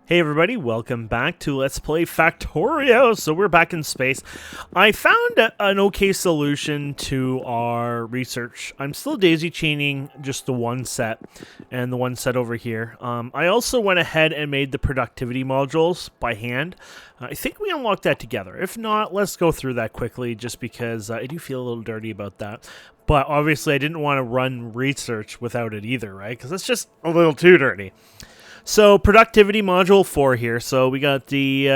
Hey everybody, welcome back to Let's Play Factorio. So we're back in space. I found an okay solution to our research. I'm still daisy chaining just the one set and the one set over here. I also went ahead and made the productivity modules by hand. I think we unlocked that together. If not, let's go through that quickly just because I do feel a little dirty about that. But obviously I didn't want to run research without it either, right? Because it's just a little too dirty. So productivity module 4 here. So we got the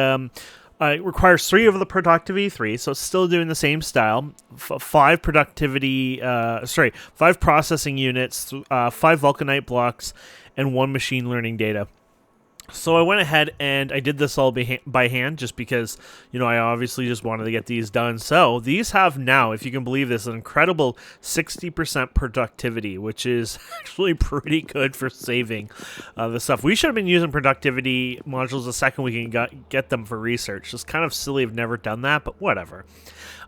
it requires 3 of the productivity 3, so it's still doing the same style. 5 productivity, 5 processing units, 5 vulcanite blocks, and 1 machine learning data. So I went ahead and I did this all by hand just because, you know, I obviously just wanted to get these done. So these have now, if you can believe this, an incredible 60% productivity, which is actually pretty good for saving the stuff. We should have been using productivity modules the second we can get them for research. It's kind of silly I've never done that, but whatever.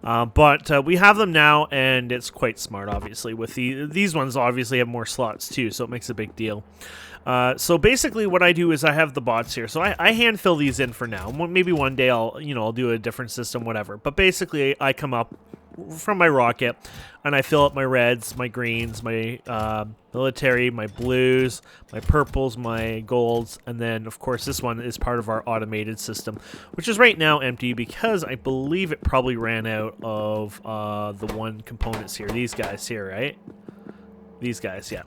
But we have them now, and it's quite smart, obviously. With these ones obviously have more slots too, so it makes a big deal. So basically what I do is I have the bots here. So I hand fill these in for now. Maybe one day I'll do a different system, whatever. But basically I come up from my rocket and I fill up my reds, my greens, my military, my blues, my purples, my golds, and then of course this one is part of our automated system, which is right now empty because I believe it probably ran out of the one components here. These guys here, right? These guys, yeah.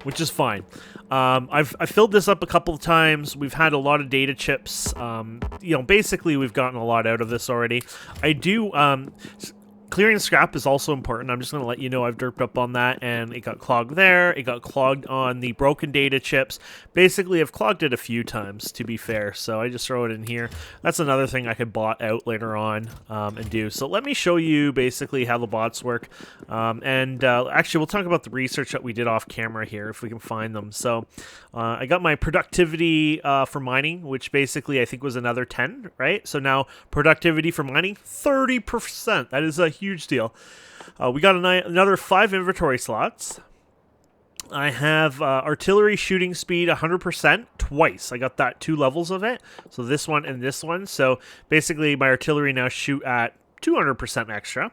Which is fine. I've filled this up a couple of times. We've had a lot of data chips. Basically we've gotten a lot out of this already. I do. Clearing scrap is also important. I'm just going to let you know I've derped up on that, and it got clogged there. It got clogged on the broken data chips. Basically, I've clogged it a few times, to be fair, so I just throw it in here. That's another thing I could bot out later on and do. So let me show you basically how the bots work. Actually, we'll talk about the research that we did off camera here, if we can find them. So I got my productivity for mining, which basically I think was another 10, right? So now productivity for mining, 30%. That is a huge deal. We got another 5 inventory slots. I have artillery shooting speed 100% twice. I got that 2 levels of it. So this one and this one. So basically my artillery now shoot at 200% extra.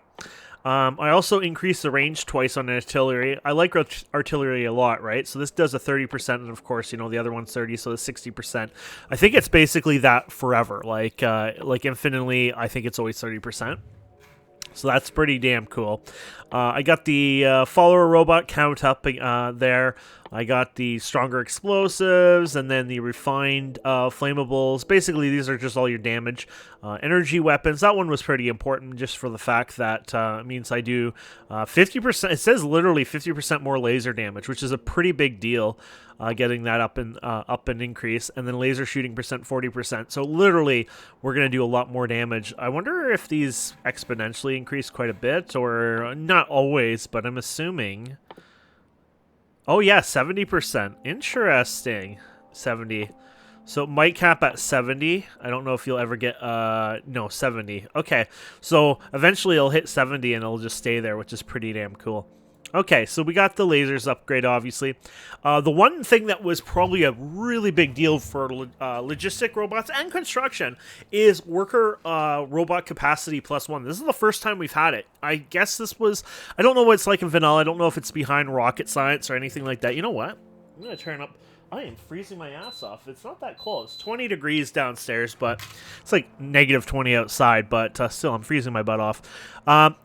I also increased the range twice on artillery. I like artillery a lot, right? So this does a 30%, and of course, you know, the other one's 30, so it's 60%. I think it's basically that forever. Like infinitely, I think it's always 30%. So that's pretty damn cool. I got the follower robot count up there. I got the stronger explosives and then the refined flammables. Basically, these are just all your damage. Energy weapons. That one was pretty important just for the fact that it means I do 50%. It says literally 50% more laser damage, which is a pretty big deal. Getting that up and increase, and then laser shooting percent 40%. So literally, we're gonna do a lot more damage. I wonder if these exponentially increase quite a bit, or not always, but I'm assuming. Oh yeah, 70%. Interesting. 70. So it might cap at 70. I don't know if you'll ever get no, 70. Okay, so eventually it'll hit 70 and it'll just stay there, which is pretty damn cool. Okay, so we got the lasers upgrade, obviously. The one thing that was probably a really big deal for logistic robots and construction is worker robot capacity +1. This is the first time we've had it. I guess this was... I don't know what it's like in vanilla. I don't know if it's behind rocket science or anything like that. You know what? I'm going to turn up... I am freezing my ass off. It's not that cold. It's 20 degrees downstairs, but it's like -20 outside, but still, I'm freezing my butt off.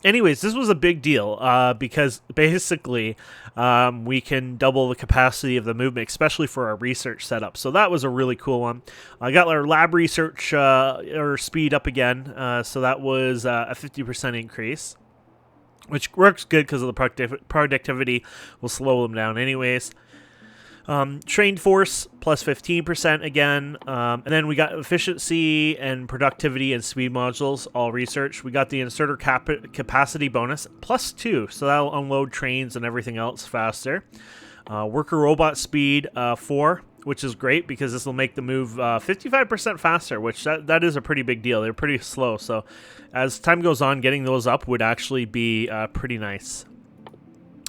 Anyways, this was a big deal because basically we can double the capacity of the movement, especially for our research setup. So that was a really cool one. I got our lab research or speed up again, so that was a 50% increase, which works good because of the productivity will slow them down anyways. Trained force plus 15% again, and then we got efficiency and productivity and speed modules, all research. We got the inserter capacity bonus plus 2, so that'll unload trains and everything else faster. Worker robot speed 4, which is great because this will make the move 55% faster, which that is a pretty big deal. They're pretty slow, so as time goes on, getting those up would actually be pretty nice.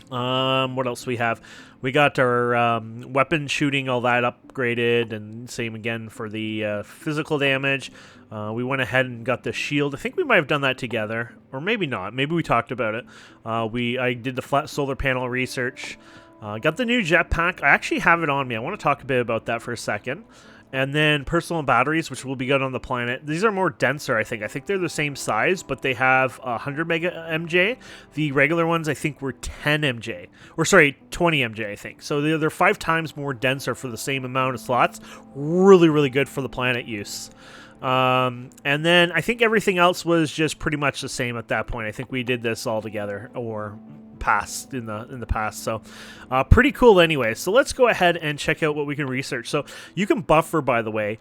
What else we have? We got our weapon shooting, all that upgraded, and same again for the physical damage. We went ahead and got the shield. I think we might have done that together, or maybe not. Maybe we talked about it. I did the flat solar panel research. Got the new jetpack. I actually have it on me. I want to talk a bit about that for a second. And then personal batteries, which will be good on the planet. These are more denser, I think. I think they're the same size, but they have 100 mega MJ. The regular ones, I think, were 10 MJ. Or, sorry, 20 MJ, I think. So they're 5 times more denser for the same amount of slots. Really, really good for the planet use. And then I think everything else was just pretty much the same at that point. I think we did this all together, or past in the past. So pretty cool anyway. So let's go ahead and check out what we can research. So you can buffer, by the way,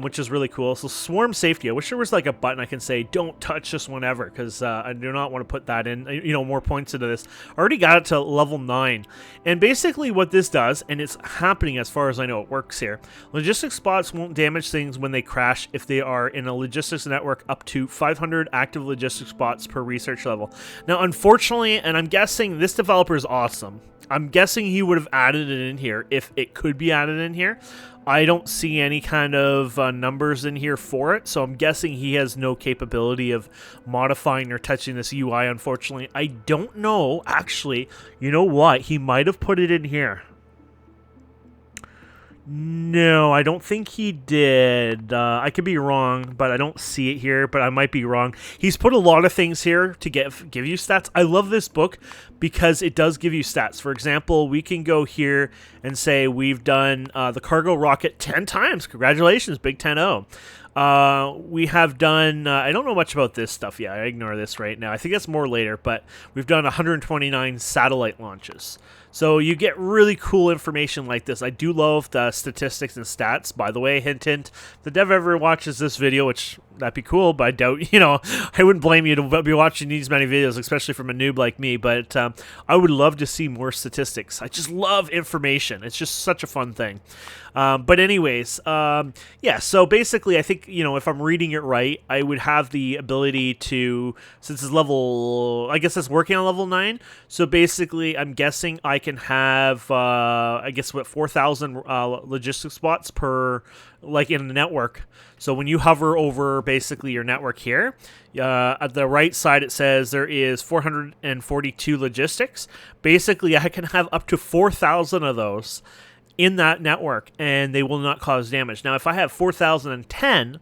which is really cool. So swarm safety, I wish there was like a button I can say don't touch this one ever, because I do not want to put that in, more points into this. I already got it to level 9, and basically what this does, and it's happening as far as I know, it works here. Logistics spots won't damage things when they crash if they are in a logistics network up to 500 active logistics spots per research level. Now unfortunately, and I'm guessing this developer is awesome, I'm guessing he would have added it in here if it could be added in here. I don't see any kind of numbers in here for it, so I'm guessing he has no capability of modifying or touching this UI, unfortunately. I don't know, actually. You know what? He might have put it in here. No, I don't think he did. I could be wrong, but I don't see it here, but I might be wrong. He's put a lot of things here to give you stats. I love this book because it does give you stats. For example, we can go here and say we've done the cargo rocket 10 times. Congratulations, Big 10-0. We have done, I don't know much about this stuff yet. I ignore this right now. I think that's more later, but we've done 129 satellite launches. So you get really cool information like this. I do love the statistics and stats. By the way, hint, hint, if the dev ever watches this video, which that'd be cool, but I doubt, I wouldn't blame you to be watching these many videos, especially from a noob like me, but I would love to see more statistics. I just love information. It's just such a fun thing. But anyways, yeah, so basically I think, if I'm reading it right, I would have the ability to, since it's level, I guess it's working on level 9, so basically I'm guessing I can have, 4,000 logistics spots per, like in the network. So when you hover over basically your network here, at the right side it says there is 442 logistics. Basically I can have up to 4,000 of those in that network, and they will not cause damage. Now, if I have 4,010,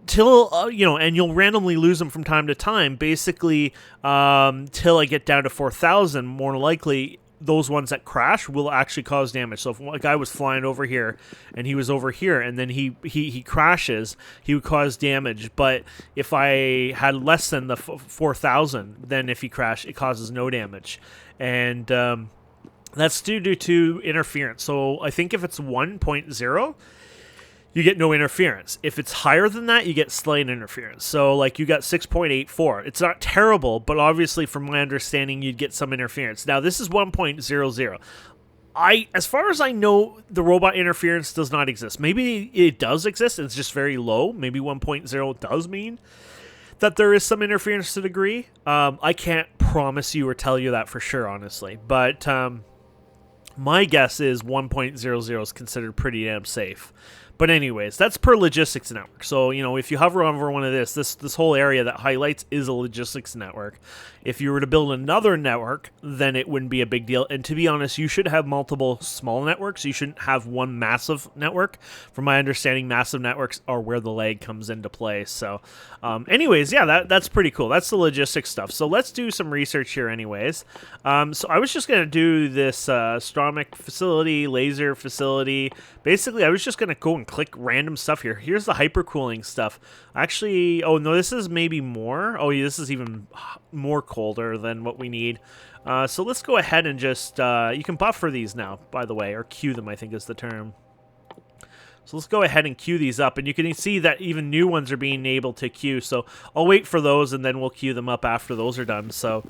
till, and you'll randomly lose them from time to time, basically, till I get down to 4,000, more likely, those ones that crash will actually cause damage. So if a guy was flying over here, and he was over here, and then he crashes, he would cause damage. But if I had less than the 4,000, then if he crashed, it causes no damage. And, that's due to interference. So I think if it's 1.0, you get no interference. If it's higher than that, you get slight interference. So like you got 6.84. It's not terrible, but obviously from my understanding, you'd get some interference. Now this is 1.00. As far as I know, the robot interference does not exist. Maybe it does exist, it's just very low. Maybe 1.0 does mean that there is some interference to a degree. I can't promise you or tell you that for sure, honestly. But my guess is 1.00 is considered pretty damn safe. But anyways, that's per logistics network. So, if you hover over one of this whole area that highlights is a logistics network. If you were to build another network, then it wouldn't be a big deal. And to be honest, you should have multiple small networks. You shouldn't have one massive network. From my understanding, massive networks are where the lag comes into play. So, anyways, yeah, that's pretty cool. That's the logistics stuff. So let's do some research here anyways. So I was just going to do this Stromic facility, laser facility. Basically, I was just going to go and click random stuff here. Here's the hypercooling stuff. Actually, oh no, this is maybe more. Oh yeah, this is even more colder than what we need. So let's go ahead and just, you can buffer these now, by the way, or queue them, I think is the term. So let's go ahead and queue these up, and you can see that even new ones are being able to queue. So I'll wait for those, and then we'll queue them up after those are done. So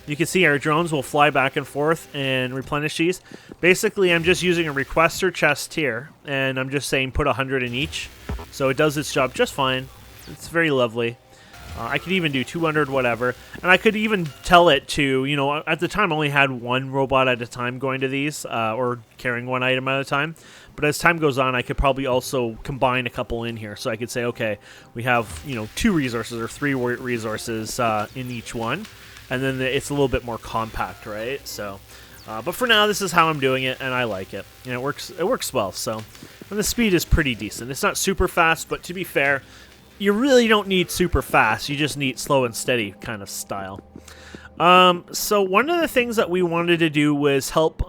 you can see our drones will fly back and forth and replenish these. Basically, I'm just using a requester chest here, and I'm just saying put 100 in each. So it does its job just fine. It's very lovely. I could even do 200, whatever. And I could even tell it to, you know, at the time I only had one robot at a time going to these, or carrying one item at a time. But as time goes on, I could probably also combine a couple in here. So I could say, okay, we have, you know, 2 resources or 3 resources in each one. And then it's a little bit more compact, right? So, but for now, this is how I'm doing it, and I like it. You know, it works well, so. And the speed is pretty decent. It's not super fast, but to be fair, you really don't need super fast. You just need slow and steady kind of style. So one of the things that we wanted to do was help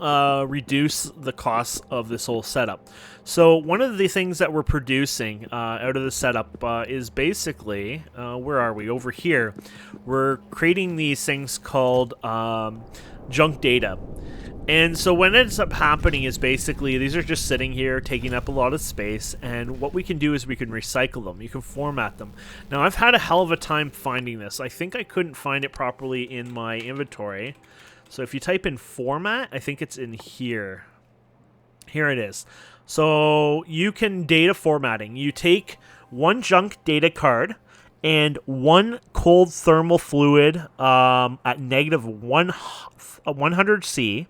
reduce the cost of this whole setup. So one of the things that we're producing out of the setup is basically, where are we? Over here. We're creating these things called junk data. And so what ends up happening is basically these are just sitting here taking up a lot of space, and what we can do is we can recycle them. You can format them. Now I've had a hell of a time finding this. I think I couldn't find it properly in my inventory. So if you type in format, I think it's in here. Here it is. So you can data formatting. You take one junk data card and one cold thermal fluid at negative 100C.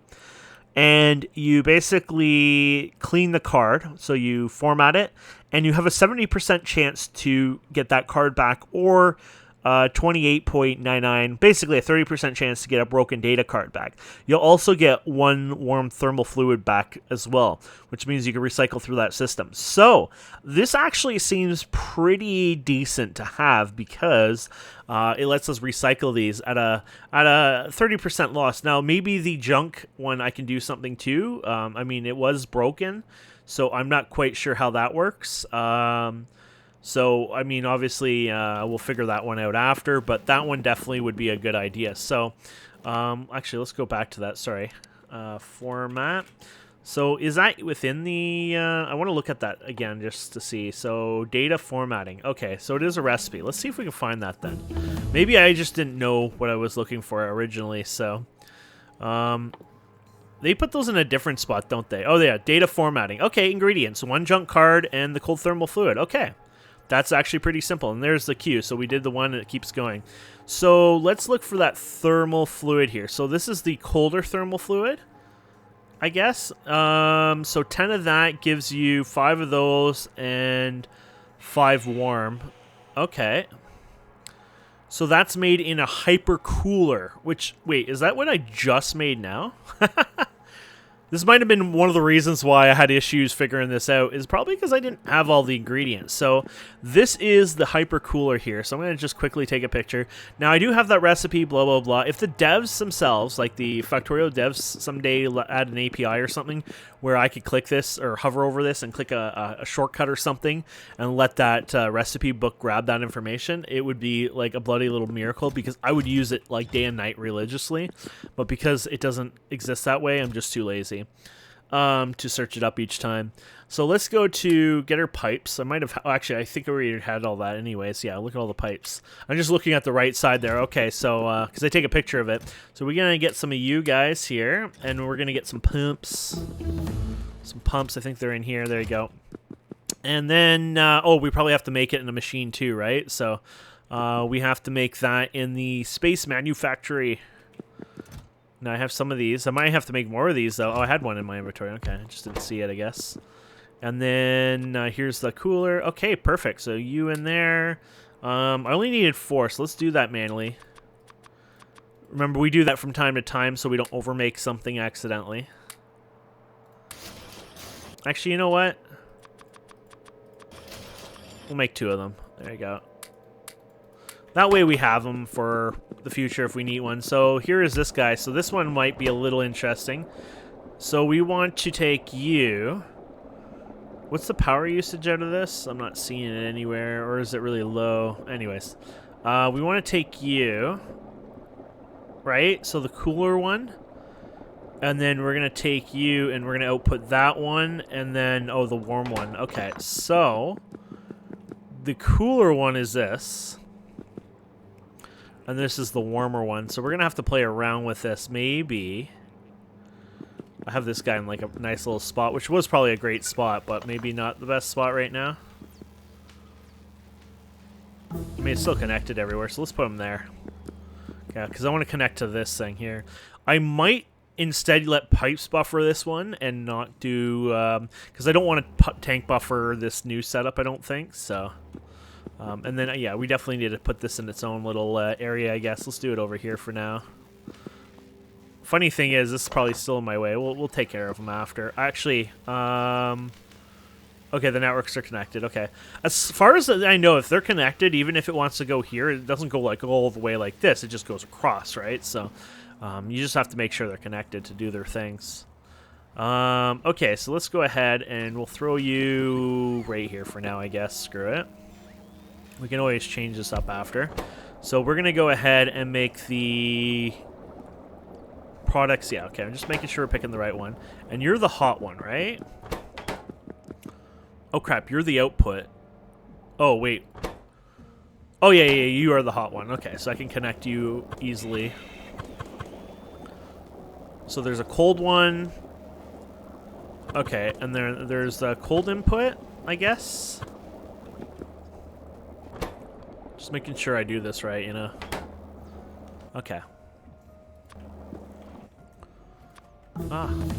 And you basically clean the card, so you format it, and you have a 70% chance to get that card back, or 28.99, basically a 30% chance to get a broken data card back. You'll also get one warm thermal fluid back as well, which means you can recycle through that system. So this actually seems pretty decent to have because it lets us recycle these at a 30% loss. Now maybe the junk one I can do something too. I mean, it was broken, so I'm not quite sure how that works. So, I mean, obviously, we'll figure that one out after, but that one definitely would be a good idea. So, actually, let's go back to that. Sorry. Format. So, is that within the... I want to look at that again just to see. So, data formatting. Okay, so it is a recipe. Let's see if we can find that then. Maybe I just didn't know what I was looking for originally, so... They put those in a different spot, don't they? Oh, yeah, data formatting. Okay, ingredients. One junk card and the cold thermal fluid. Okay. That's actually pretty simple. And there's the queue. So we did the one and it keeps going. So let's look for that thermal fluid here. So this is the colder thermal fluid, I guess. So 10 of that gives you 5 of those and 5 warm. Okay. So that's made in a hyper cooler, which, wait, is that what I just made now? This might have been one of the reasons why I had issues figuring this out, is probably because I didn't have all the ingredients. So this is the hyper cooler here. So I'm going to just quickly take a picture. Now I do have that recipe, blah, blah, blah. If the devs themselves, like the Factorio devs, someday add an API or something where I could click this or hover over this and click a shortcut or something and let that recipe book grab that information, it would be like a bloody little miracle, because I would use it like day and night religiously. But because it doesn't exist that way, I'm just too lazy to search it up each time. So let's go to get our pipes. I might have, actually, I think I already had all that anyways. Yeah, look at all the pipes. I'm just looking at the right side there. Okay, so, because I take a picture of it. So we're going to get some of you guys here, and we're going to get some pumps. Some pumps, I think they're in here. There you go. And then, oh, we probably have to make it in a machine too, right? So we have to make that in the space manufactory. Now I have some of these. I might have to make more of these, though. Oh, I had one in my inventory. Okay, I just didn't see it, I guess. And then here's the cooler. Okay, perfect. So you in there. I only needed 4, so let's do that manually. Remember, we do that from time to time so we don't overmake something accidentally. Actually, you know what? We'll make 2 of them. There you go. That way we have them for the future if we need one. So here is this guy. So this one might be a little interesting. So we want to take you. What's the power usage out of this? I'm not seeing it anywhere. Or is it really low? Anyways. We want to take you. Right? So the cooler one. And then we're going to take you and we're going to output that one. And then, oh, the warm one. Okay. So the cooler one is this. And this is the warmer one. So we're going to have to play around with this. Maybe I have this guy in like a nice little spot, which was probably a great spot, but maybe not the best spot right now. I mean, it's still connected everywhere, so let's put them there. Yeah, because I want to connect to this thing here. I might instead let pipes buffer this one and not do... because I don't want to tank buffer this new setup, I don't think, so... and then, yeah, we definitely need to put this in its own little area, I guess. Let's do it over here for now. Funny thing is, this is probably still in my way. We'll take care of them after. Actually, okay, the networks are connected. Okay. As far as I know, if they're connected, even if it wants to go here, it doesn't go like all the way like this. It just goes across, right? So you just have to make sure they're connected to do their things. Okay, so let's go ahead and we'll throw you right here for now, I guess. Screw it. We can always change this up after. So we're going to go ahead and make the products. Yeah, okay. I'm just making sure we're picking the right one. And you're the hot one, right? Oh, crap. You're the output. Oh, wait. Oh, yeah, you are the hot one. Okay, so I can connect you easily. So there's a cold one. Okay, and there's the cold input, I guess. Just making sure I do this right, you know. Okay.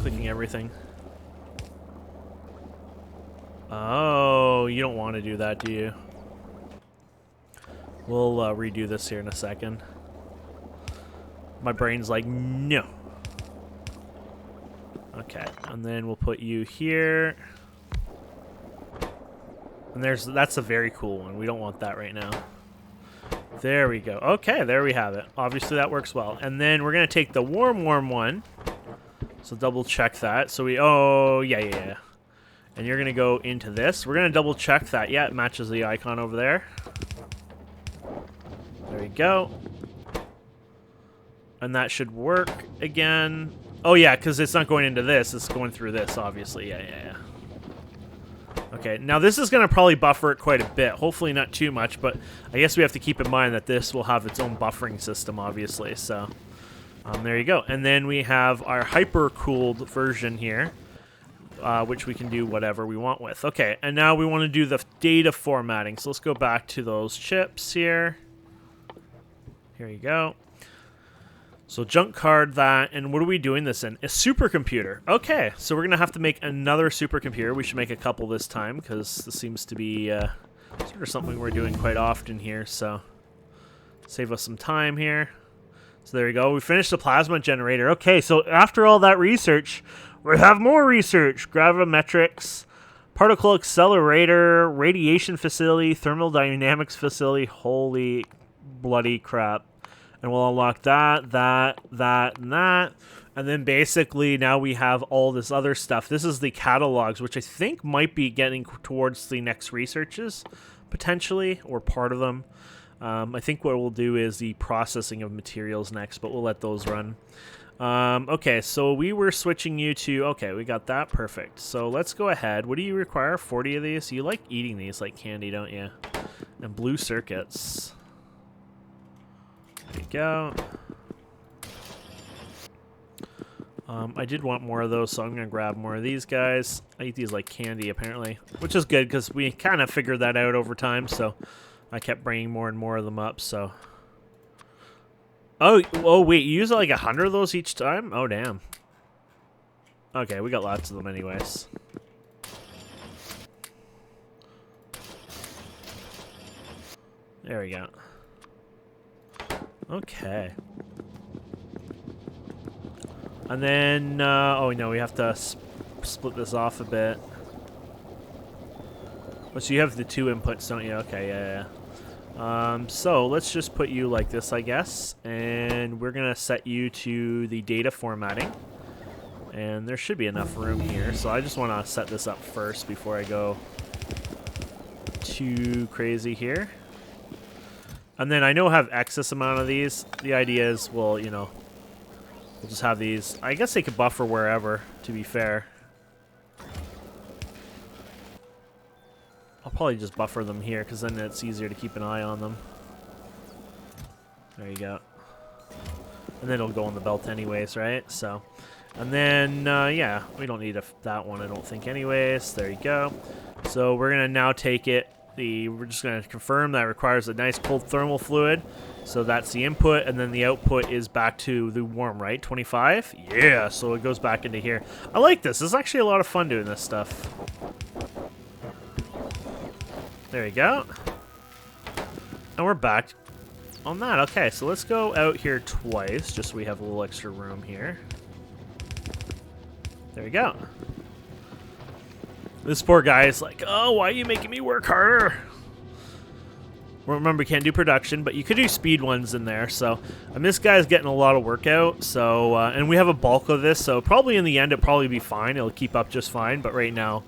Clicking everything. Oh, you don't want to do that, do you? We'll redo this here in a second. My brain's like, no. Okay, and then we'll put you here. And that's a very cool one. We don't want that right now. There we go. Okay, there we have it. Obviously that works well. And then we're going to take the warm one. So double check that. So yeah. And you're going to go into this. We're going to double check that. Yeah, it matches the icon over there. There we go. And that should work again. Oh, yeah, because it's not going into this. It's going through this, obviously. Yeah. Okay, now this is going to probably buffer it quite a bit. Hopefully not too much, but I guess we have to keep in mind that this will have its own buffering system, obviously. So there you go. And then we have our hyper-cooled version here, which we can do whatever we want with. Okay, and now we want to do the data formatting. So let's go back to those chips here. Here you go. So junk card that, and what are we doing this in? A supercomputer. Okay, so we're going to have to make another supercomputer. We should make a couple this time, because this seems to be sort of something we're doing quite often here, so save us some time here. So there we go. We finished the plasma generator. Okay, so after all that research, we have more research. Gravimetrics, particle accelerator, radiation facility, thermodynamics facility. Holy bloody crap. And we'll unlock that, and that. And then basically now we have all this other stuff. This is the catalogs, which I think might be getting towards the next researches, potentially, or part of them. I think what we'll do is the processing of materials next, but we'll let those run. Okay, so we were switching you to... Okay, we got that. Perfect. So let's go ahead. What do you require? 40 of these? You like eating these like candy, don't you? And blue circuits. There you go. I did want more of those, so I'm going to grab more of these guys. I eat these like candy, apparently, which is good because we kind of figured that out over time, so I kept bringing more and more of them up, so... Oh, wait, you use like 100 of those each time? Oh, damn. Okay, we got lots of them anyways. There we go. Okay. And then, oh no, we have to split this off a bit. Oh, so you have the two inputs, don't you? Okay, yeah. So let's just put you like this, I guess. And we're going to set you to the data formatting. And there should be enough room here. So I just want to set this up first before I go too crazy here. And then I know I have excess amount of these. The idea is, well, you know, we'll just have these. I guess they could buffer wherever, to be fair. I'll probably just buffer them here, because then it's easier to keep an eye on them. There you go. And then it'll go on the belt anyways, right? So, and then, yeah, we don't need that one, I don't think, anyways. There you go. So we're going to now take it We're just going to confirm that requires a nice cold thermal fluid. So that's the input, and then the output is back to the warm, right? 25? Yeah, so it goes back into here. I like this. This is actually a lot of fun doing this stuff. There you go. And we're back on that. Okay, so let's go out here twice, just so we have a little extra room here. There we go. This poor guy is like, oh, why are you making me work harder? Well, remember, we can't do production, but you could do speed ones in there. So, this guy's getting a lot of work out. So, and we have a bulk of this, so probably in the end, it'll probably be fine. It'll keep up just fine. But right now,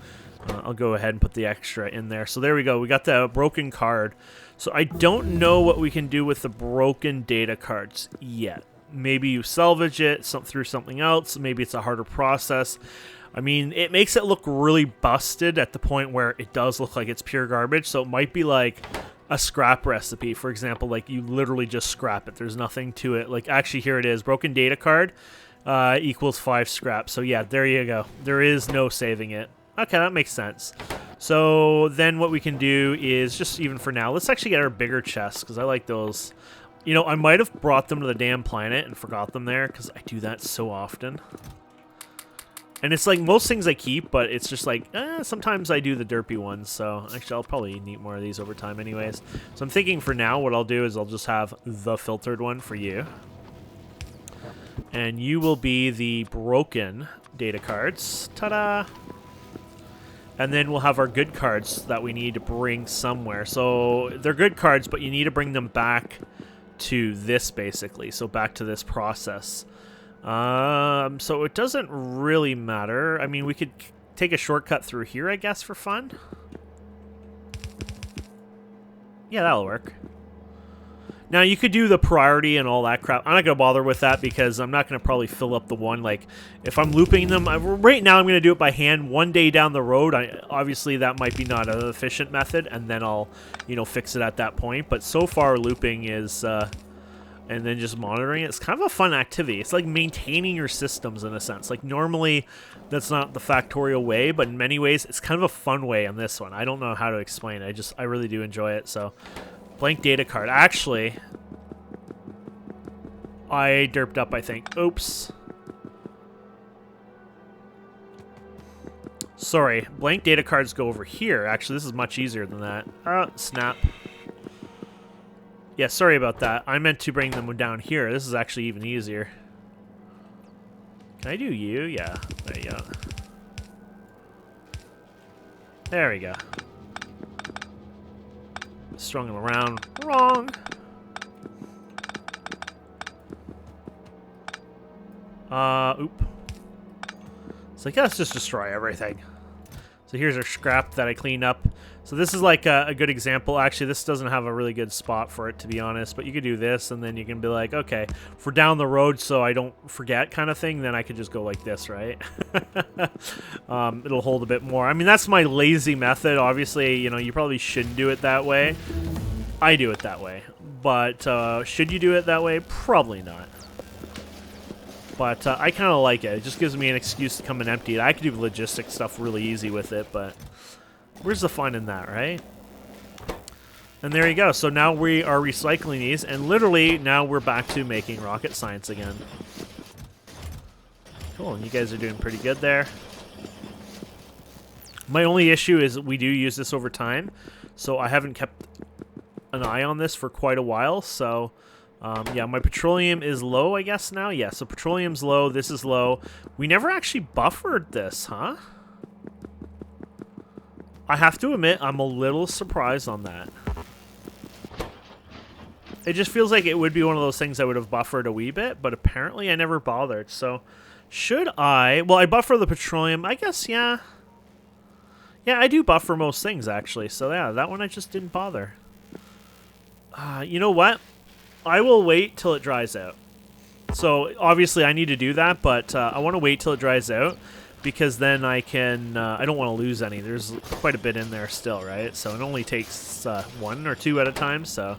I'll go ahead and put the extra in there. So there we go. We got the broken card. So I don't know what we can do with the broken data cards yet. Maybe you salvage it through something else. Maybe it's a harder process. I mean, it makes it look really busted at the point where it does look like it's pure garbage. So it might be like a scrap recipe, for example. Like you literally just scrap it. There's nothing to it. Like actually here it is. Broken data card equals 5 scrap. So yeah, there you go. There is no saving it. Okay, that makes sense. So then what we can do is just even for now, let's actually get our bigger chests because I like those. You know, I might have brought them to the damn planet and forgot them there because I do that so often. And it's like most things I keep, but it's just like, sometimes I do the derpy ones. So actually, I'll probably need more of these over time anyways. So I'm thinking for now, what I'll do is I'll just have the filtered one for you. And you will be the broken data cards. Ta-da! And then we'll have our good cards that we need to bring somewhere. So they're good cards, but you need to bring them back to this, basically. So back to this process. So it doesn't really matter. I mean, we could take a shortcut through here, I guess, for fun. Yeah, that'll work. Now, you could do the priority and all that crap. I'm not going to bother with that because I'm not going to probably fill up the one. Like, if I'm looping them, right now I'm going to do it by hand. One day down the road, obviously that might be not an efficient method, and then I'll, you know, fix it at that point. But so far, looping is, and then just monitoring it, it's kind of a fun activity. It's like maintaining your systems in a sense. Like, normally, that's not the Factorio way, but in many ways, it's kind of a fun way on this one. I don't know how to explain it. I really do enjoy it, so... Blank data card. Actually, I derped up, I think. Oops. Sorry. Blank data cards go over here. Actually, this is much easier than that. Snap. Yeah, sorry about that. I meant to bring them down here. This is actually even easier. Can I do you? Yeah. There you go. There we go. Strung them around. Wrong. Oop. It's like, let's just destroy everything. So here's our scrap that I cleaned up. So this is like a good example. Actually, this doesn't have a really good spot for it, to be honest. But you could do this, and then you can be like, okay, for down the road so I don't forget kind of thing, then I could just go like this, right? It'll hold a bit more. I mean, that's my lazy method. Obviously, you know, you probably shouldn't do it that way. I do it that way. But should you do it that way? Probably not. But I kind of like it. It just gives me an excuse to come and empty it. I could do logistic stuff really easy with it, but where's the fun in that, right? And there you go. So now we are recycling these, and literally now we're back to making rocket science again. Cool, and you guys are doing pretty good there. My only issue is we do use this over time, so I haven't kept an eye on this for quite a while, so... yeah, my petroleum is low, I guess, now. Yeah, so petroleum's low. This is low. We never actually buffered this, huh? I have to admit, I'm a little surprised on that. It just feels like it would be one of those things I would have buffered a wee bit, but apparently I never bothered. So, should I... Well, I buffer the petroleum. I guess, yeah. Yeah, I do buffer most things, actually. So, yeah, that one I just didn't bother. You know what? I will wait till it dries out. So, obviously, I need to do that, but I want to wait till it dries out because then I can... I don't want to lose any. There's quite a bit in there still, right? So, it only takes 1 or 2 at a time, so...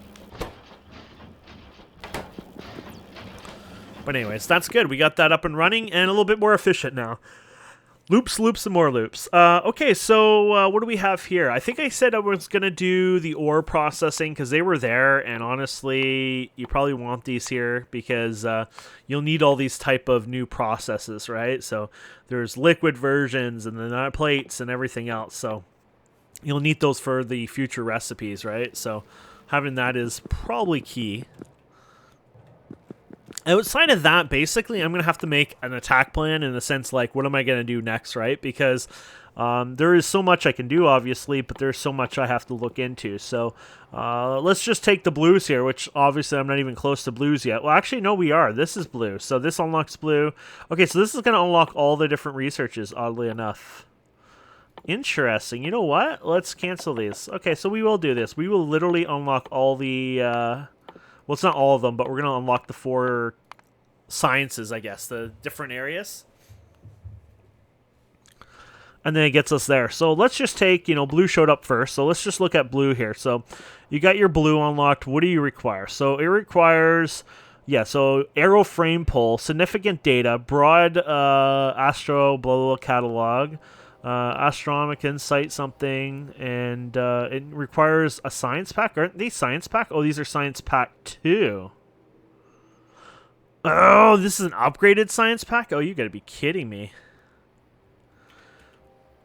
But anyways, that's good. We got that up and running and a little bit more efficient now. Loops, loops, and more loops. Okay, so what do we have here? I think I said I was going to do the ore processing because they were there, and honestly, you probably want these here because you'll need all these type of new processes, right? So there's liquid versions and then plates and everything else, so you'll need those for the future recipes, right? So having that is probably key. Outside of that, basically, I'm going to have to make an attack plan in the sense, like, what am I going to do next, right? Because there is so much I can do, obviously, but there's so much I have to look into. So let's just take the blues here, which obviously I'm not even close to blues yet. Well, actually, no, we are. This is blue. So this unlocks blue. Okay, so this is going to unlock all the different researches, oddly enough. Interesting. You know what? Let's cancel these. Okay, so we will do this. We will literally unlock all the... well, it's not all of them, but we're going to unlock the 4 sciences, I guess, the different areas. And then it gets us there. So let's just take, blue showed up first. So let's just look at blue here. So you got your blue unlocked. What do you require? So it requires, so arrow frame pull, significant data, broad astro, blah, blah, blah, catalog, astronomic insight something, and it requires a science pack. Aren't these science pack? Oh, these are science pack 2. Oh, this is an upgraded science pack? Oh, you gotta be kidding me.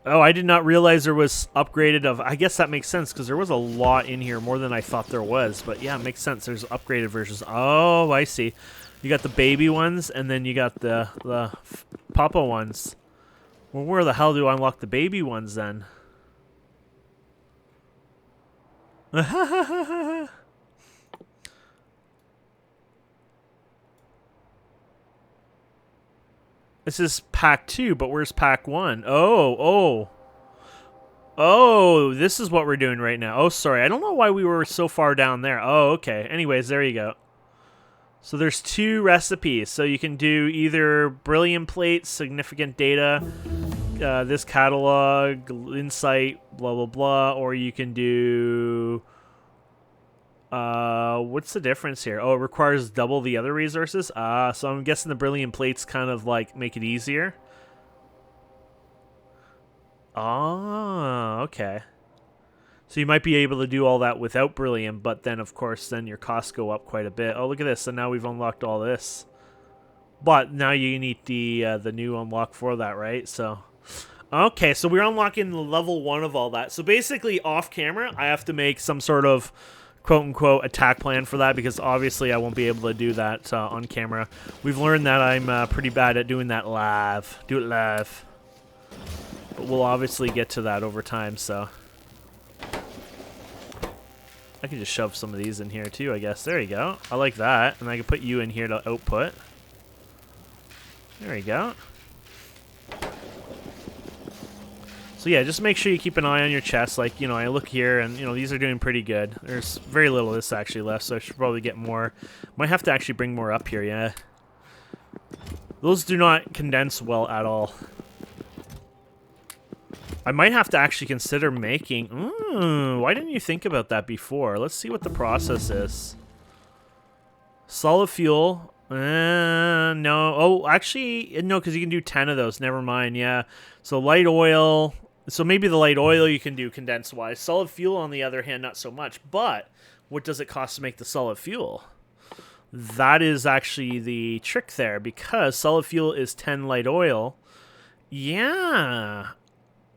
Oh, I did not realize there was upgraded of... I guess that makes sense, because there was a lot in here, more than I thought there was. But yeah, it makes sense. There's upgraded versions. Oh, I see. You got the baby ones, and then you got the papa ones. Well, where the hell do I unlock the baby ones, then? This is pack 2, but where's pack 1? Oh, this is what we're doing right now. Oh, sorry. I don't know why we were so far down there. Oh, okay. Anyways, there you go. So there's 2 recipes. So you can do either brilliant plates, significant data, this catalog, insight, blah, blah, blah, or you can do... what's the difference here? Oh, it requires double the other resources? So I'm guessing the brilliant plates kind of like make it easier. Oh, okay. So you might be able to do all that without brilliant, but then of course then your costs go up quite a bit. Oh, look at this. So now we've unlocked all this. But now you need the new unlock for that, right? So okay, so we're unlocking level 1 of all that. So basically off camera, I have to make some sort of quote-unquote attack plan for that, because obviously I won't be able to do that on camera. We've learned that I'm pretty bad at doing that live. Do it live. But we'll obviously get to that over time, so... I can just shove some of these in here too, I guess. There you go. I like that. And I can put you in here to output. There you go. So yeah, just make sure you keep an eye on your chest. Like, I look here and, these are doing pretty good. There's very little of this actually left, so I should probably get more. Might have to actually bring more up here, yeah. Those do not condense well at all. I might have to actually consider making... why didn't you think about that before? Let's see what the process is. Solid fuel. No. Oh, actually, no, because you can do 10 of those. Never mind, yeah. So light oil... So maybe the light oil you can do condensed-wise. Solid fuel, on the other hand, not so much. But what does it cost to make the solid fuel? That is actually the trick there, because solid fuel is 10 light oil. Yeah.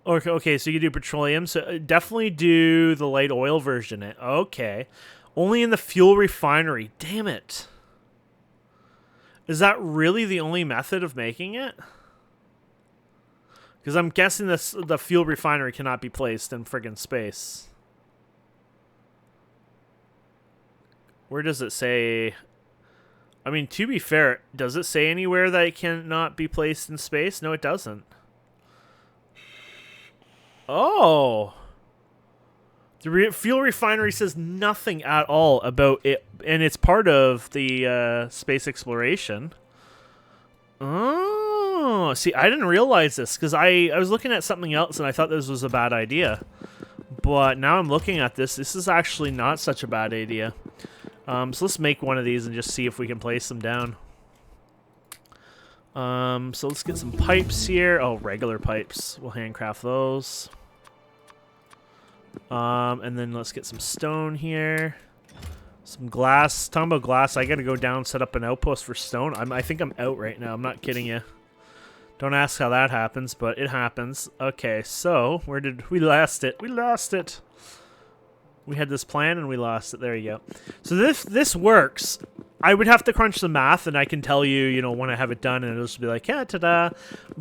Okay, so you can do petroleum. So definitely do the light oil version. Okay. Only in the fuel refinery. Damn it. Is that really the only method of making it? Because I'm guessing the fuel refinery cannot be placed in friggin' space. Where does it say... I mean, to be fair, does it say anywhere that it cannot be placed in space? No, it doesn't. Oh! The fuel refinery says nothing at all about it, and it's part of the space exploration. Oh, see, I didn't realize this, because I was looking at something else, and I thought this was a bad idea. But now I'm looking at this. This is actually not such a bad idea. So let's make one of these and just see if we can place them down. So let's get some pipes here. Oh, regular pipes. We'll handcraft those. And then let's get some stone here. Some glass. Talking about glass, I gotta go down, set up an outpost for stone. I think I'm out right now. I'm not kidding you. Don't ask how that happens, but it happens. Okay, so where did we lost it? We lost it. We had this plan and we lost it. There you go. So this works. I would have to crunch the math, and I can tell you, you know, when I have it done, and it'll just be like, yeah, ta-da.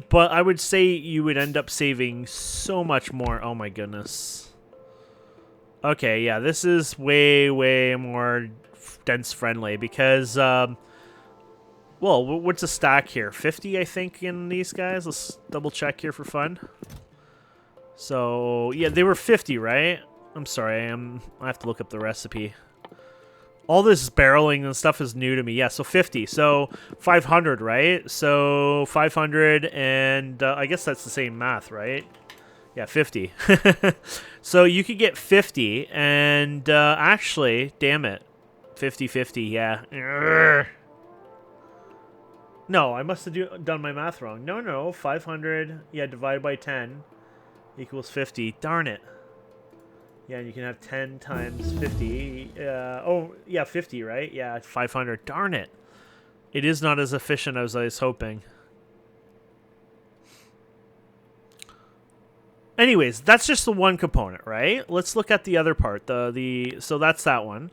But I would say you would end up saving so much more. Oh my goodness. Okay, yeah, this is way, way more dense friendly because, well, what's a stack here? 50, I think, in these guys. Let's double check here for fun. So, yeah, they were 50, right? I'm sorry, I have to look up the recipe. All this barreling and stuff is new to me. Yeah, so 50. So 500, right? So 500, and I guess that's the same math, right? Yeah, 50. So you could get 50, and actually, damn it. 50-50, yeah. Urgh. No, I must have done my math wrong. No, 500, yeah, divided by 10 equals 50. Darn it. Yeah, and you can have 10 times 50. Oh, yeah, 50, right? Yeah, 500. Darn it. It is not as efficient as I was hoping. Anyways, that's just the one component, right? Let's look at the other part. So that's that one.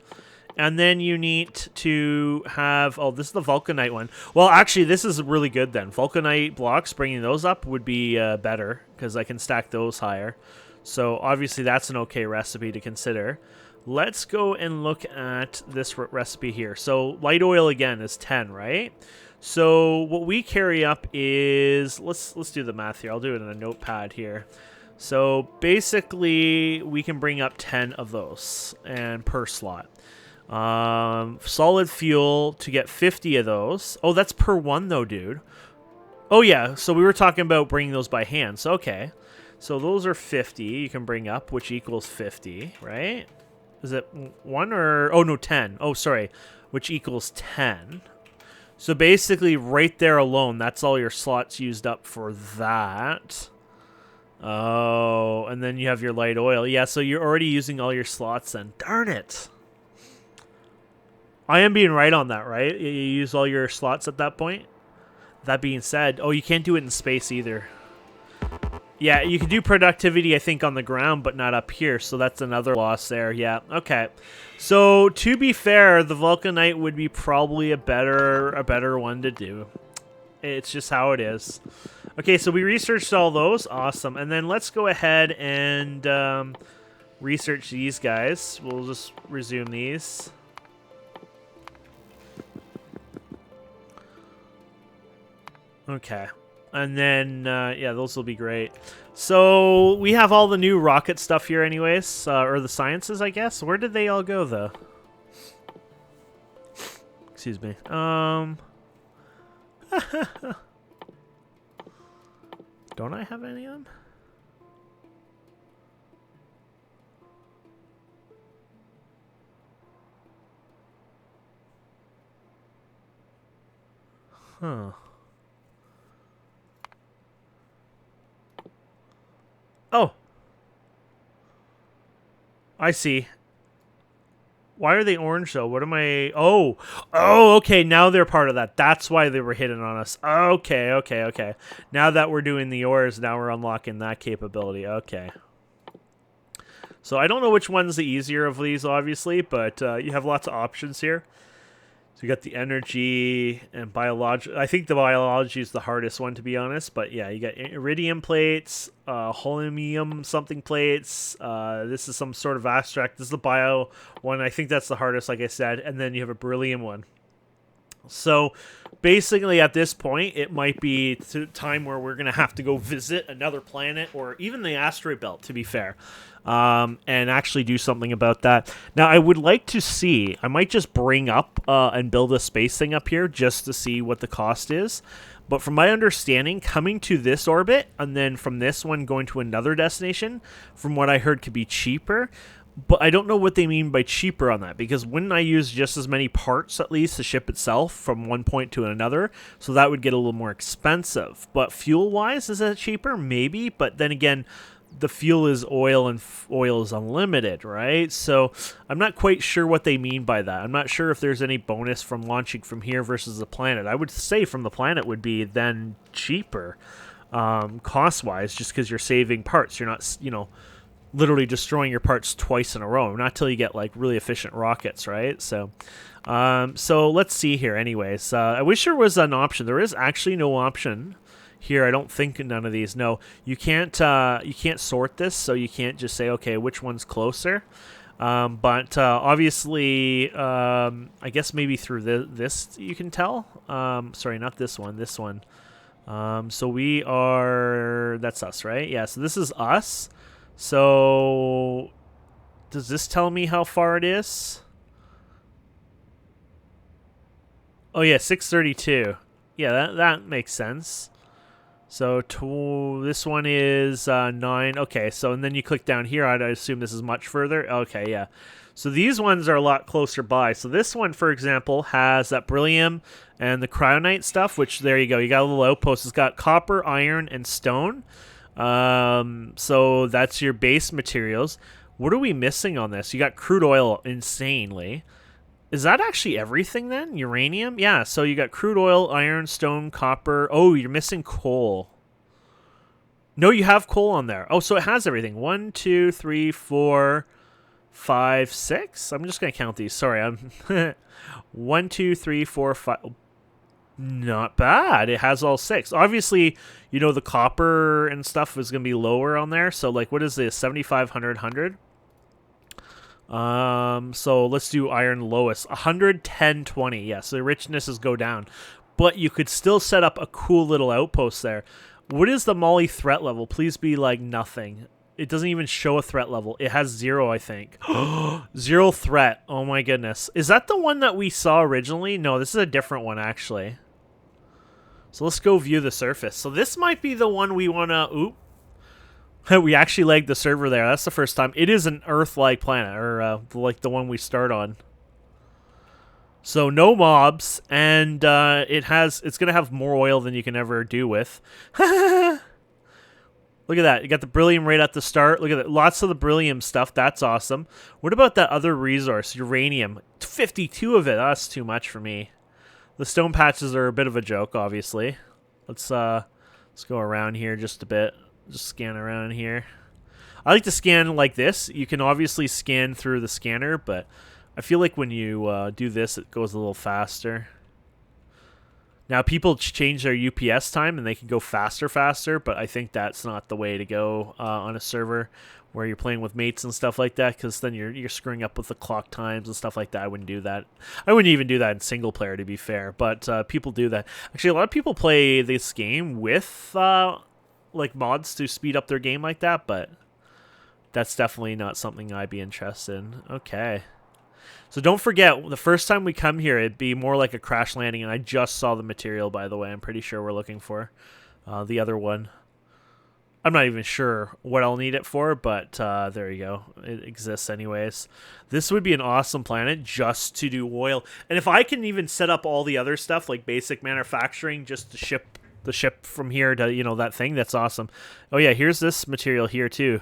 And then you need to have... Oh, this is the vulcanite one. Well, actually, this is really good then. Vulcanite blocks, bringing those up would be better because I can stack those higher. So obviously that's an okay recipe to consider. Let's go and look at this recipe here. So light oil again is 10, right? So what we carry up is... Let's do the math here. I'll do it in a notepad here. So basically we can bring up 10 of those and per slot. Solid fuel to get 50 of those. Oh, that's per one though, dude. Oh yeah, so we were talking about bringing those by hand. So okay. So those are 50 you can bring up, which equals 50, right? Is it 1 or... Oh, no, 10. Oh, sorry. Which equals 10. So basically, right there alone, that's all your slots used up for that. Oh, and then you have your light oil. Yeah, so you're already using all your slots then. Darn it. I am being right on that, right? You use all your slots at that point? That being said... Oh, you can't do it in space either. Yeah, you can do productivity, I think, on the ground, but not up here, so that's another loss there. Yeah, okay. So, to be fair, the vulcanite would be probably a better one to do. It's just how it is. Okay, so we researched all those. Awesome. And then let's go ahead and research these guys. We'll just resume these. Okay. And then, yeah, those will be great. So, we have all the new rocket stuff here anyways, or the sciences, I guess. Where did they all go, though? Excuse me. Don't I have any of them? Huh. Oh. I see. Why are they orange, though? What am I... Oh. Oh, okay. Now they're part of that. That's why they were hidden on us. Okay, okay, okay. Now that we're doing the ores, now we're unlocking that capability. Okay. So I don't know which one's the easier of these, obviously, but you have lots of options here. So you got the energy and biology. I think the biology is the hardest one, to be honest. But yeah, you got iridium plates, holmium something plates. This is some sort of abstract. This is the bio one. I think that's the hardest, like I said. And then you have a beryllium one. So basically at this point, it might be time where we're going to have to go visit another planet or even the asteroid belt, to be fair. And actually do something about that. Now, I would like to see, I might just bring up and build a space thing up here just to see what the cost is. But from my understanding, coming to this orbit and then from this one going to another destination, from what I heard, could be cheaper. But I don't know what they mean by cheaper on that, because wouldn't I use just as many parts at least to ship itself from one point to another? So that would get a little more expensive. But fuel-wise, is that cheaper? Maybe. But then again, the fuel is oil and oil is unlimited, right? So I'm not quite sure what they mean by that. I'm not sure if there's any bonus from launching from here versus the planet. I would say from the planet would be then cheaper cost-wise, just because you're saving parts. You're not, literally destroying your parts twice in a row. Not till you get like really efficient rockets, right? So let's see here. Anyways, I wish there was an option. There is actually no option here. I don't think none of these. No, you can't sort this, so you can't just say, okay, which one's closer. But obviously, I guess maybe through this you can tell. Sorry, not this one. This one. So we are. That's us, right? Yeah. So this is us. So, does this tell me how far it is? Oh yeah, 632. Yeah, that makes sense. So this one is 9. Okay, so and then you click down here. I'd assume this is much further. Okay, yeah. So these ones are a lot closer by. So this one, for example, has that beryllium and the cryonite stuff, which there you go. You got a little outpost. It's got copper, iron, and stone. So that's your base materials. What are we missing on this? You got crude oil insanely. Is that actually everything then? Uranium? Yeah, so you got crude oil, iron, stone, copper. Oh, you're missing coal. No, you have coal on there. Oh, so it has everything. 1, 2, 3, 4, 5, 6. I'm just going to count these. Sorry, I'm 1, 2, 3, 4, 5. Not bad. It has all 6. Obviously, the copper and stuff is going to be lower on there. So, like, what is this? 7,500, 100? So let's do iron lowest. 110, 20. Yeah, so the richnesses go down. But you could still set up a cool little outpost there. What is the Molly threat level? Please be, like, nothing. It doesn't even show a threat level. It has 0, I think. 0 threat. Oh, my goodness. Is that the one that we saw originally? No, this is a different one, actually. So let's go view the surface. So this might be the one we want to... Oop. We actually lagged the server there. That's the first time. It is an Earth-like planet, or like the one we start on. So no mobs, and it's going to have more oil than you can ever do with. Look at that. You got the beryllium right at the start. Look at that. Lots of the beryllium stuff. That's awesome. What about that other resource, uranium? 52 of it. That's too much for me. The stone patches are a bit of a joke, obviously. Let's go around here just a bit. Just scan around here. I like to scan like this. You can obviously scan through the scanner, but I feel like when you do this, it goes a little faster. Now, people change their UPS time, and they can go faster, but I think that's not the way to go on a server where you're playing with mates and stuff like that, because then you're screwing up with the clock times and stuff like that. I wouldn't do that. I wouldn't even do that in single player, to be fair, but people do that. Actually, a lot of people play this game with like mods to speed up their game like that, but that's definitely not something I'd be interested in. Okay. So don't forget, the first time we come here, it'd be more like a crash landing, and I just saw the material, by the way. I'm pretty sure we're looking for the other one. I'm not even sure what I'll need it for, but there you go. It exists anyways. This would be an awesome planet just to do oil. And if I can even set up all the other stuff, like basic manufacturing, just to ship the ship from here to, that thing, that's awesome. Oh, yeah, here's this material here, too.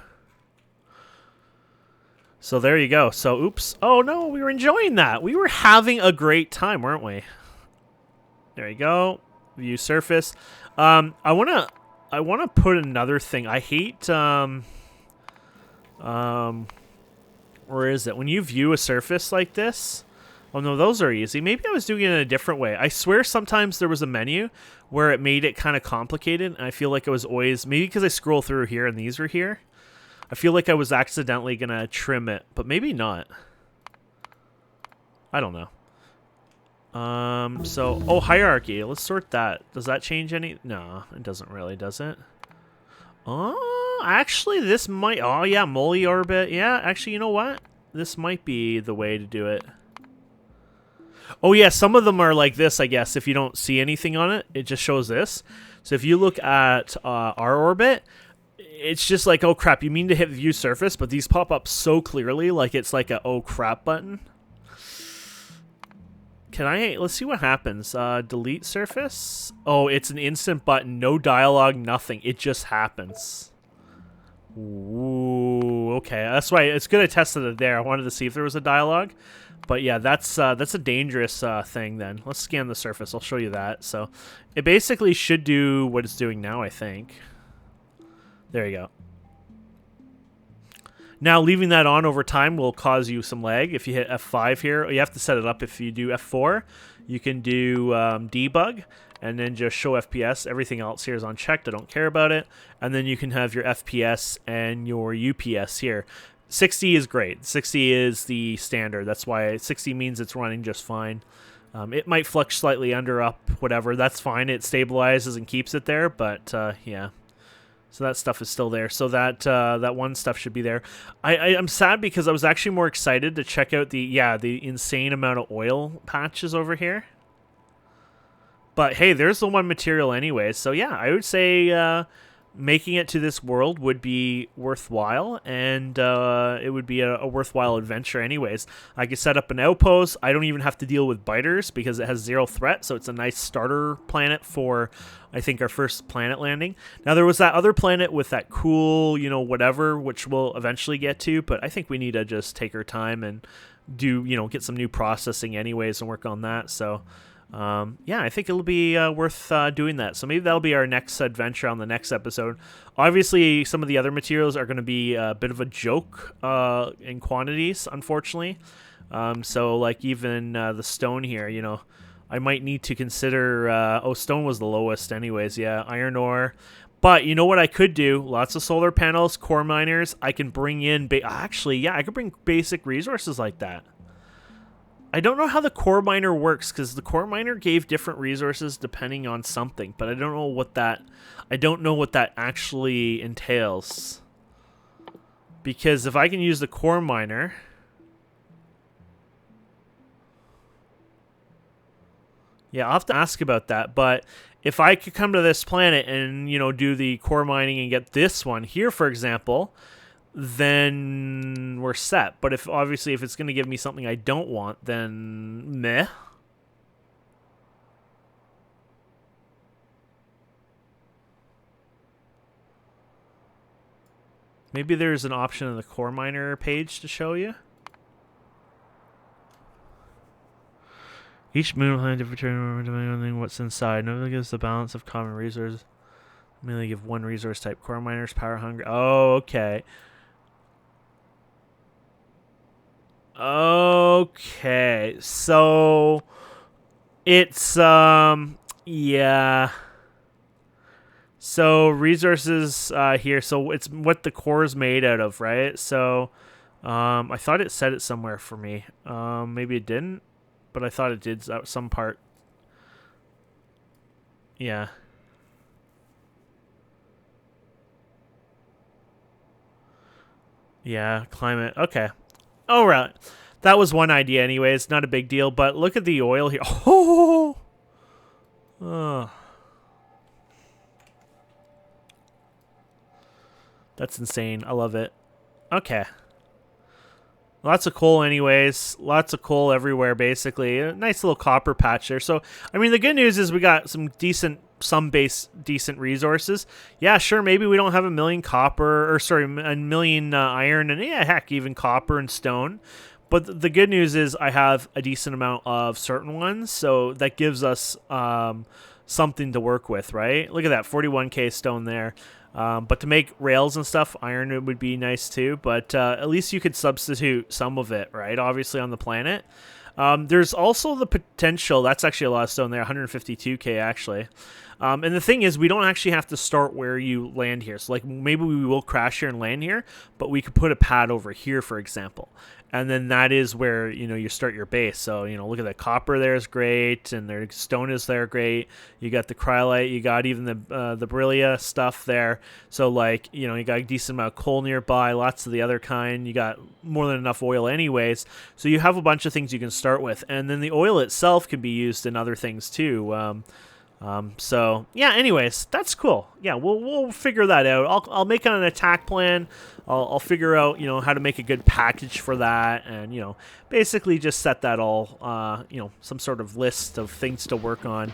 So there you go. So, oops. Oh, no, we were enjoying that. We were having a great time, weren't we? There you go. View surface. I want to put another thing. I hate, where is it? When you view a surface like this... Oh, no, those are easy. Maybe I was doing it in a different way. I swear sometimes there was a menu where it made it kind of complicated, and I feel like it was always... Maybe because I scroll through here and these were here. I feel like I was accidentally going to trim it, but maybe not. I don't know. Oh, hierarchy. Let's sort that. Does that change any... No, it doesn't really, does it? Oh, actually, this might... Oh, yeah, Molly orbit. Yeah, actually, you know what? This might be the way to do it. Oh, yeah, some of them are like this, I guess. If you don't see anything on it, it just shows this. So if you look at our orbit, it's just like, oh crap, you mean to hit view surface, but these pop up so clearly, like it's like a oh crap button. Let's see what happens. Delete surface. Oh, it's an instant button, no dialogue, nothing. It just happens. Ooh, okay. That's why it's good I tested it there. I wanted to see if there was a dialogue. But yeah, that's a dangerous thing then. Let's scan the surface. I'll show you that. So it basically should do what it's doing now, I think. There you go. Now, leaving that on over time will cause you some lag. If you hit F5 here, you have to set it up. If you do F4, you can do debug and then just show FPS. Everything else here is unchecked. I don't care about it. And then you can have your FPS and your UPS here. 60 is great. 60 is the standard. That's why 60 means it's running just fine. It might flux slightly under, up, whatever. That's fine. It stabilizes and keeps it there, but yeah. So that stuff is still there. So that one stuff should be there. I'm sad because I was actually more excited to check out the insane amount of oil patches over here. But hey, there's the one material anyway. So yeah, I would say making it to this world would be worthwhile, and it would be a worthwhile adventure anyways. I could set up an outpost. I don't even have to deal with biters because it has 0 threat, so it's a nice starter planet for, I think, our first planet landing. Now, there was that other planet with that cool, whatever, which we'll eventually get to, but I think we need to just take our time and do, get some new processing anyways and work on that, so... yeah, I think it'll be worth doing that. So maybe that'll be our next adventure on the next episode. Obviously, some of the other materials are going to be a bit of a joke in quantities, unfortunately. So, like, even the stone here, I might need to consider... stone was the lowest anyways, yeah. Iron ore. But you know what I could do? Lots of solar panels, core miners. I can bring in... Actually, yeah, I could bring basic resources like that. I don't know how the core miner works because the core miner gave different resources depending on something, but I don't know what that actually entails. Because if I can use the core miner, yeah, I'll have to ask about that, but if I could come to this planet and, do the core mining and get this one here, for example, then we're set. But if it's going to give me something I don't want, then meh. Maybe there's an option in the core miner page to show you. Each moon will have a different turn depending on what's inside. Nobody gives the balance of common resources. Mainly give one resource type. Core miners, power hungry. Oh, okay. Okay, so it's yeah. So resources here. So it's what the core is made out of, right? So I thought it said it somewhere for me. Maybe it didn't, but I thought it did some part. Yeah. Yeah, climate. Okay. All right. That was one idea anyways. Not a big deal, but look at the oil here. Oh! That's insane. I love it. Okay. Lots of coal anyways. Lots of coal everywhere, basically. A nice little copper patch there. So, I mean, the good news is we got some decent resources. Yeah, sure, maybe we don't have a million iron, and yeah, heck, even copper and stone. But the good news is I have a decent amount of certain ones, so that gives us something to work with, right? Look at that, 41k stone there. But to make rails and stuff, iron would be nice too, but at least you could substitute some of it, right? Obviously on the planet. There's also the potential, that's actually a lot of stone there, 152k actually. And the thing is, we don't actually have to start where you land here. So, like, maybe we will crash here and land here, but we could put a pad over here, for example. And then that is where, you start your base. So, look at that copper there is great, and their stone is there great. You got the cryolite, you got even the beryllia stuff there. So, like, you got a decent amount of coal nearby, lots of the other kind. You got more than enough oil anyways. So you have a bunch of things you can start with. And then the oil itself can be used in other things too. So yeah, anyways, that's cool. Yeah, we'll figure that out. I'll make an attack plan. I'll figure out, how to make a good package for that, and basically just set that all, some sort of list of things to work on,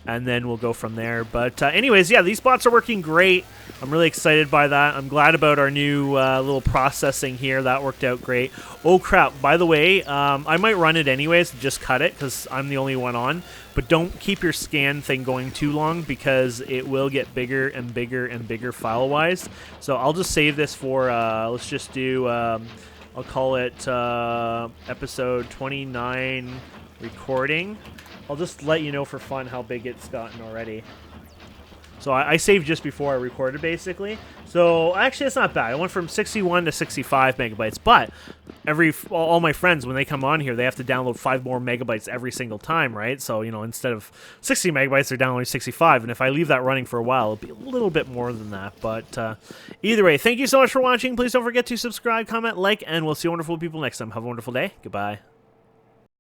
and then we'll go from there. But anyways, yeah, these bots are working great. I'm really excited by that. I'm glad about our new little processing here. That worked out great. Oh crap! By the way, I might run it anyways. Just cut it because I'm the only one on. But don't keep your scan thing going too long because it will get bigger and bigger and bigger file-wise. So I'll just save this for, let's just do, I'll call it episode 29 recording. I'll just let you know for fun how big it's gotten already. So I saved just before I recorded, basically. So actually, it's not bad. I went from 61 to 65 megabytes. But all my friends, when they come on here, they have to download 5 more megabytes every single time, right? So instead of 60 megabytes, they're downloading 65. And if I leave that running for a while, it'll be a little bit more than that. But either way, thank you so much for watching. Please don't forget to subscribe, comment, like, and we'll see wonderful people next time. Have a wonderful day. Goodbye.